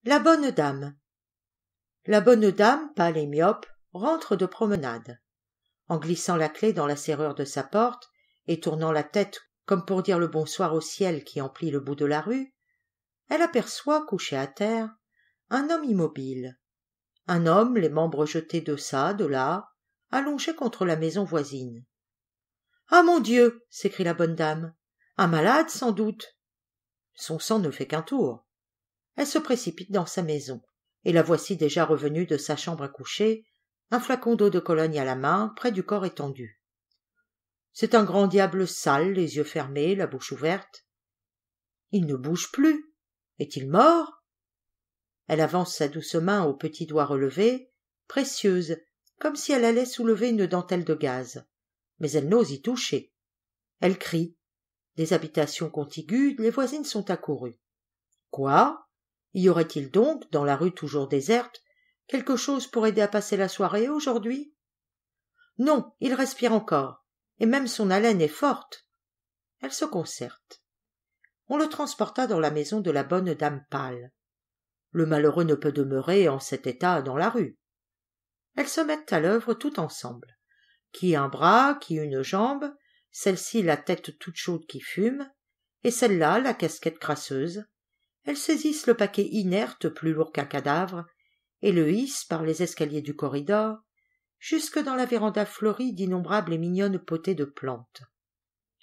La bonne dame. La bonne dame, pâle et myope, rentre de promenade. En glissant la clef dans la serrure de sa porte et tournant la tête comme pour dire le bonsoir au ciel qui emplit le bout de la rue, elle aperçoit, couché à terre, un homme immobile. Un homme, les membres jetés de çà, de là, allongé contre la maison voisine. « Ah, mon Dieu !» s'écrie la bonne dame. « Un malade, sans doute !» Son sang ne fait qu'un tour. Elle se précipite dans sa maison, et la voici déjà revenue de sa chambre à coucher, un flacon d'eau de Cologne à la main, près du corps étendu. C'est un grand diable sale, les yeux fermés, la bouche ouverte. Il ne bouge plus. Est-il mort? Elle avance sa douce main aux petits doigts relevés, précieuse, comme si elle allait soulever une dentelle de gaze. Mais elle n'ose y toucher. Elle crie. Des habitations contiguës, les voisines sont accourues. Quoi? Y aurait-il donc, dans la rue toujours déserte, quelque chose pour aider à passer la soirée aujourd'hui? Non, il respire encore, et même son haleine est forte. Elle se concerte. On le transporta dans la maison de la bonne dame pâle. Le malheureux ne peut demeurer en cet état dans la rue. Elles se mettent à l'œuvre tout ensemble. Qui un bras, qui une jambe, celle-ci la tête toute chaude qui fume, et celle-là la casquette crasseuse. Elles saisissent le paquet inerte plus lourd qu'un cadavre et le hissent par les escaliers du corridor jusque dans la véranda fleurie d'innombrables et mignonnes potées de plantes.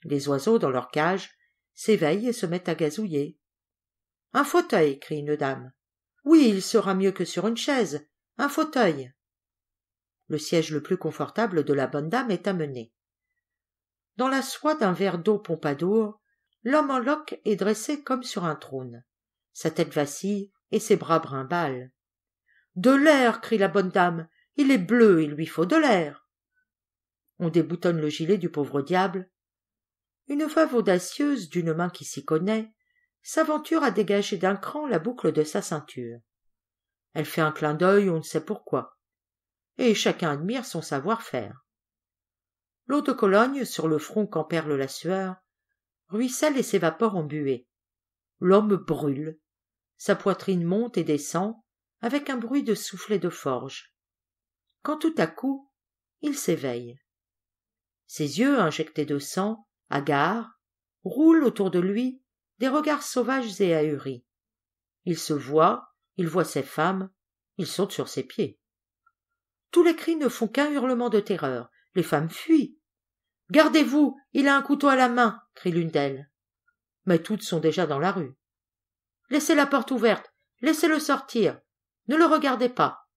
Les oiseaux, dans leur cage, s'éveillent et se mettent à gazouiller. « Un fauteuil !» crie une dame. « Oui, il sera mieux que sur une chaise. Un fauteuil !» Le siège le plus confortable de la bonne dame est amené. Dans la soie d'un verre d'eau Pompadour, l'homme en loques est dressé comme sur un trône. Sa tête vacille et ses bras brimballent. « De l'air !» crie la bonne dame. « Il est bleu, il lui faut de l'air !» On déboutonne le gilet du pauvre diable. Une veuve audacieuse, d'une main qui s'y connaît, s'aventure à dégager d'un cran la boucle de sa ceinture. Elle fait un clin d'œil, on ne sait pourquoi, et chacun admire son savoir-faire. L'eau de Cologne, sur le front qu'emperle la sueur, ruisselle et s'évapore en buée. L'homme brûle. Sa poitrine monte et descend avec un bruit de soufflet de forge. Quand tout à coup, il s'éveille. Ses yeux, injectés de sang, hagards, roulent autour de lui des regards sauvages et ahuris. Il se voit, il voit ses femmes, il saute sur ses pieds. Tous les cris ne font qu'un hurlement de terreur. Les femmes fuient. « Gardez-vous, il a un couteau à la main !» crie l'une d'elles. Mais toutes sont déjà dans la rue. « Laissez la porte ouverte, laissez-le sortir, ne le regardez pas,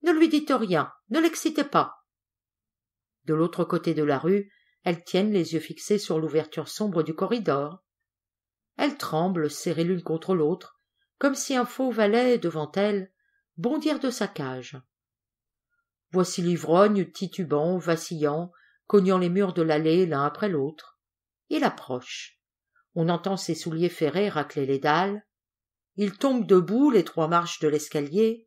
ne lui dites rien, ne l'excitez pas. » De l'autre côté de la rue, elles tiennent les yeux fixés sur l'ouverture sombre du corridor. Elles tremblent, serrées l'une contre l'autre, comme si un faux valet, devant elles, bondir de sa cage. Voici l'ivrogne titubant, vacillant, cognant les murs de l'allée l'un après l'autre. Il approche. On entend ses souliers ferrés racler les dalles. Il tombe debout les 3 marches de l'escalier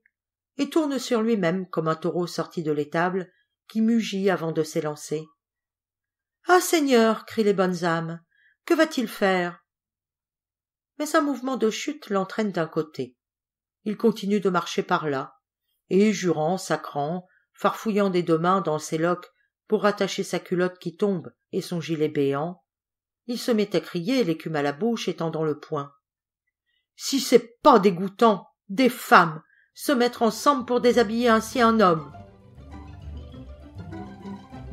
et tourne sur lui-même comme un taureau sorti de l'étable qui mugit avant de s'élancer. « Ah, Seigneur !» crient les bonnes âmes. « Que va-t-il faire ?» Mais un mouvement de chute l'entraîne d'un côté. Il continue de marcher par là, et, jurant, sacrant, farfouillant des 2 mains dans ses loques pour rattacher sa culotte qui tombe et son gilet béant, il se met à crier, l'écume à la bouche et tendant le poing. « Si c'est pas dégoûtant, des femmes, se mettre ensemble pour déshabiller ainsi un homme !»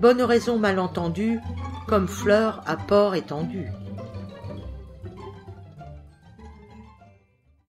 Bonne raison mal entendue, comme fleur à port étendu.